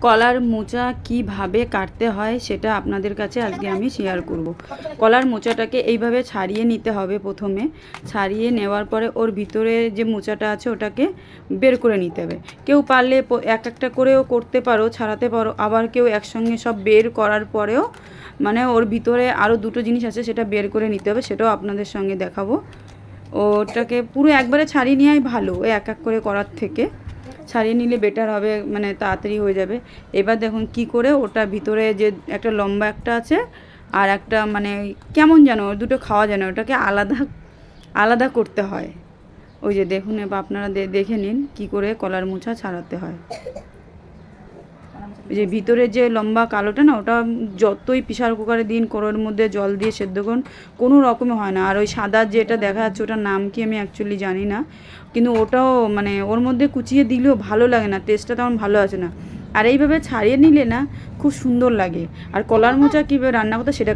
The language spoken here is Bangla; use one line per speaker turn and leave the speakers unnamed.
কলার মোচা কিভাবে কাটতে হয় সেটা আপনাদের কাছে আজকে আমি শেয়ার করব। কলার মোচাটাকে এইভাবে ছাড়িয়ে নিতে হবে। প্রথমে ছাড়িয়ে নেওয়ার পরে ওর ভিতরে যে মোচাটা আছে ওটাকে বের করে নিতে হবে। কেউ পারলে এক একটা করেও করতে পারো, ছাড়াতে পারো, আবার কেউ একসঙ্গে সব বের করার পরেও মানে ওর ভিতরে আরও দুটো জিনিস আছে সেটা বের করে নিতে হবে, সেটাও আপনাদের সঙ্গে দেখাবো। ওটাকে পুরো একবারে ছাড়িয়ে নেওয়াই ভালো, এক এক করে করার থেকে ছাড়িয়ে নিলে বেটার হবে, মানে তাড়াতাড়ি হয়ে যাবে। এবার দেখুন কি করে ওটা ভিতরে যে একটা লম্বা একটা আছে আর একটা মানে কেমন যেন দুটো খাওয়া যেন ওটাকে আলাদা আলাদা করতে হয়। ওই যে দেখুন, এবার আপনারা দেখে নিন কি করে কলার মোচা ছাড়াতে হয়। ওই যে ভিতরে যে লম্বা কালোটা না, ওটা যতই প্রেসার কুকারে দিন, কড়াইয়ের মধ্যে জল দিয়ে সেদ্ধ করুন, কোনো রকমে হয় না। আর ওই সাদা যেটা দেখা যাচ্ছে ওটার নাম কি আমি অ্যাকচুয়ালি জানি না, কিন্তু ওটাও মানে ওর মধ্যে কুচিয়ে দিলেও ভালো লাগে না, টেস্টটা তেমন ভালো আসে না। আর এইভাবে ছাড়িয়ে নিলে না খুব সুন্দর লাগে। আর কলার মোচা কীভাবে রান্না করতে সেটা